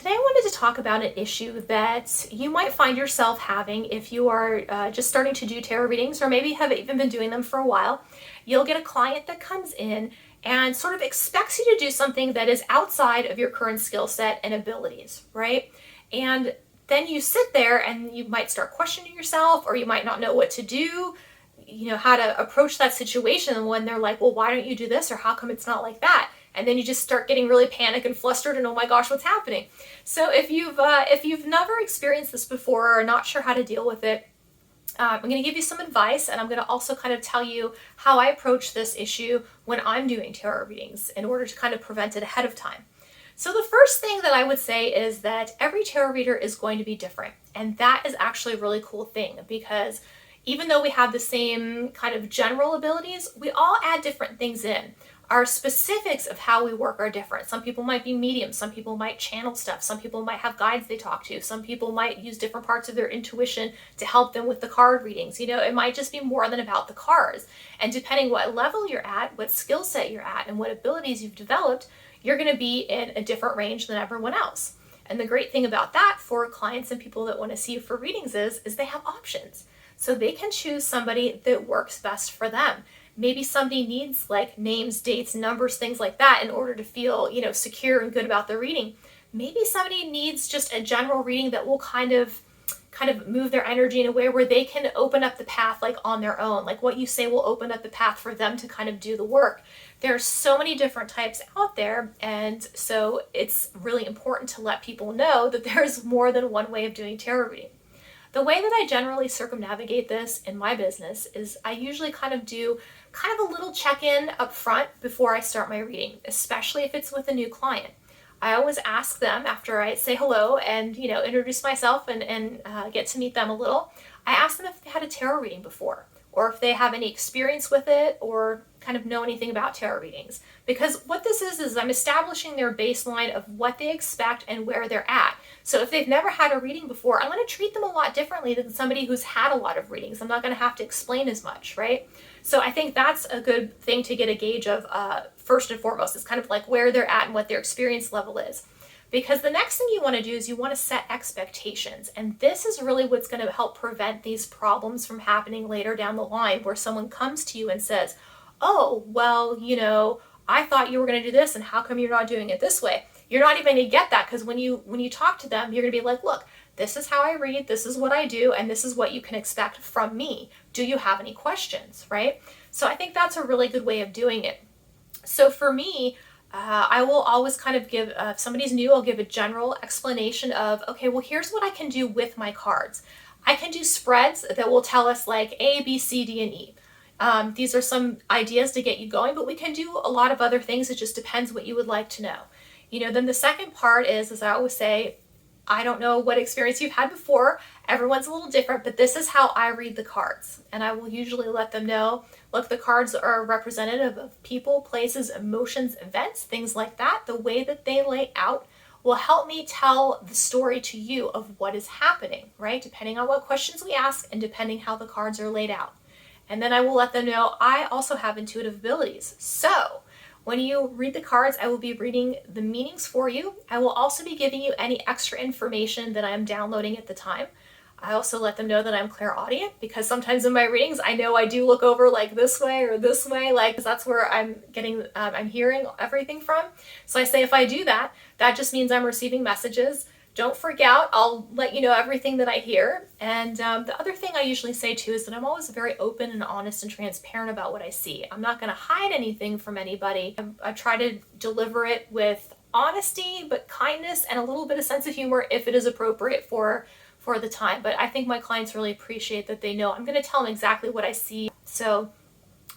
Today I wanted to talk about an issue that you might find yourself having if you are just starting to do tarot readings, or maybe have even been doing them for a while. You'll get a client that comes in and sort of expects you to do something that is outside of your current skill set and abilities, right? And then you sit there and you might start questioning yourself, or you might not know what to do, how to approach that situation when they're like, well, why don't you do this? Or how come it's not like that? And then you just start getting really panicked and flustered and, oh my gosh, what's happening? So if you've never experienced this before or are not sure how to deal with it, I'm going to give you some advice, and I'm going to also kind of tell you how I approach this issue when I'm doing tarot readings in order to kind of prevent it ahead of time. So the first thing that I would say is that every tarot reader is going to be different. And that is actually a really cool thing, because even though we have the same kind of general abilities, we all add different things in. Our specifics of how we work are different. Some people might be mediums, some people might channel stuff, some people might have guides they talk to, some people might use different parts of their intuition to help them with the card readings. It might just be more than about the cards. And depending what level you're at, what skill set you're at, and what abilities you've developed, you're going to be in a different range than everyone else. And the great thing about that for clients and people that want to see you for readings is they have options. So they can choose somebody that works best for them. Maybe somebody needs like names, dates, numbers, things like that in order to feel, secure and good about the reading. Maybe somebody needs just a general reading that will kind of move their energy in a way where they can open up the path like on their own. Like what you say will open up the path for them to kind of do the work. There are so many different types out there, and so it's really important to let people know that there's more than one way of doing tarot reading. The way that I generally circumnavigate this in my business is I usually kind of do a little check-in up front before I start my reading, especially if it's with a new client. I always ask them after I say hello and introduce myself and get to meet them a little. I ask them if they had a tarot reading before, or if they have any experience with it, or kind of know anything about tarot readings. Because what this is I'm establishing their baseline of what they expect and where they're at. So if they've never had a reading before, I'm going to treat them a lot differently than somebody who's had a lot of readings. I'm not going to have to explain as much, right? So I think that's a good thing to get a gauge of first and foremost. It's kind of like where they're at and what their experience level is. Because the next thing you want to do is you want to set expectations. And this is really what's going to help prevent these problems from happening later down the line, where someone comes to you and says, oh, well, I thought you were going to do this, and how come you're not doing it this way? You're not even going to get that, because when you talk to them, you're going to be like, look, this is how I read, this is what I do, and this is what you can expect from me. Do you have any questions, right? So I think that's a really good way of doing it. So for me, I will always kind of give, if somebody's new, I'll give a general explanation of, okay, well, here's what I can do with my cards. I can do spreads that will tell us like A, B, C, D, and E. These are some ideas to get you going, but we can do a lot of other things. It just depends what you would like to know. Then the second part is, as I always say, I don't know what experience you've had before. Everyone's a little different, but this is how I read the cards. And I will usually let them know, look, the cards are representative of people, places, emotions, events, things like that. The way that they lay out will help me tell the story to you of what is happening, right? Depending on what questions we ask and depending how the cards are laid out. And then I will let them know I also have intuitive abilities. So when you read the cards, I will be reading the meanings for you. I will also be giving you any extra information that I'm downloading at the time. I also let them know that I'm clairaudient, because sometimes in my readings, I know I do look over like this way or this way, like, 'cause that's where I'm getting, I'm hearing everything from. So I say, if I do that, that just means I'm receiving messages. Don't freak out. I'll let you know everything that I hear. And the other thing I usually say too is that I'm always very open and honest and transparent about what I see. I'm not going to hide anything from anybody. I try to deliver it with honesty, but kindness and a little bit of sense of humor if it is appropriate for the time. But I think my clients really appreciate that they know I'm going to tell them exactly what I see. So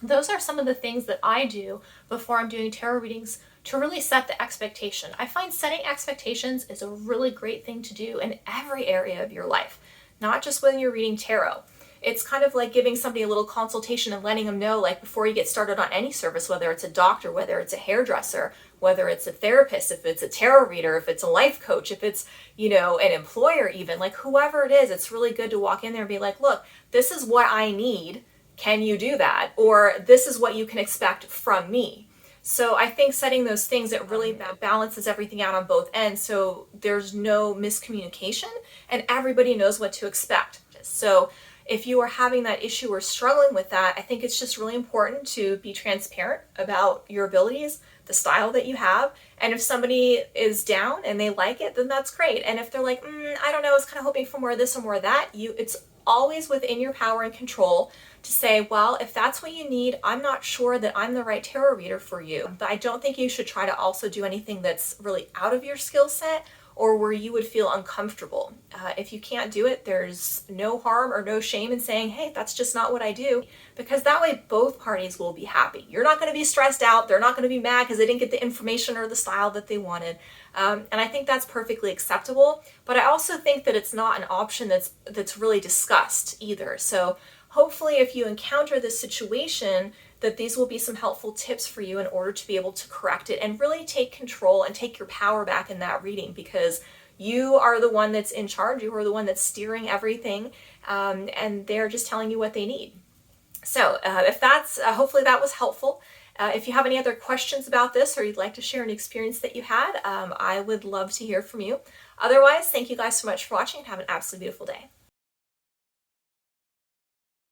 those are some of the things that I do before I'm doing tarot readings to really set the expectation. I find setting expectations is a really great thing to do in every area of your life, not just when you're reading tarot. It's kind of like giving somebody a little consultation and letting them know, like, before you get started on any service, whether it's a doctor, whether it's a hairdresser, whether it's a therapist, if it's a tarot reader, if it's a life coach, if it's, an employer even, like whoever it is, it's really good to walk in there and be like, look, this is what I need. Can you do that? Or this is what you can expect from me. So I think setting those things, it really balances everything out on both ends. So there's no miscommunication and everybody knows what to expect. So if you are having that issue or struggling with that, I think it's just really important to be transparent about your abilities, the style that you have. And if somebody is down and they like it, then that's great. And if they're like, I don't know, I was kind of hoping for more of this or more of that, it's always within your power and control to say, well, if that's what you need, I'm not sure that I'm the right tarot reader for you. But I don't think you should try to also do anything that's really out of your skill set or where you would feel uncomfortable. If you can't do it, there's no harm or no shame in saying, hey, that's just not what I do, because that way both parties will be happy. You're not going to be stressed out. They're not going to be mad because they didn't get the information or the style that they wanted. And I think that's perfectly acceptable. But I also think that it's not an option that's really discussed either. So hopefully if you encounter this situation, that these will be some helpful tips for you in order to be able to correct it and really take control and take your power back in that reading, because you are the one that's in charge. You are the one that's steering everything, and they're just telling you what they need. So if that's, hopefully that was helpful. If you have any other questions about this or you'd like to share an experience that you had, I would love to hear from you. Otherwise, thank you guys so much for watching and have an absolutely beautiful day.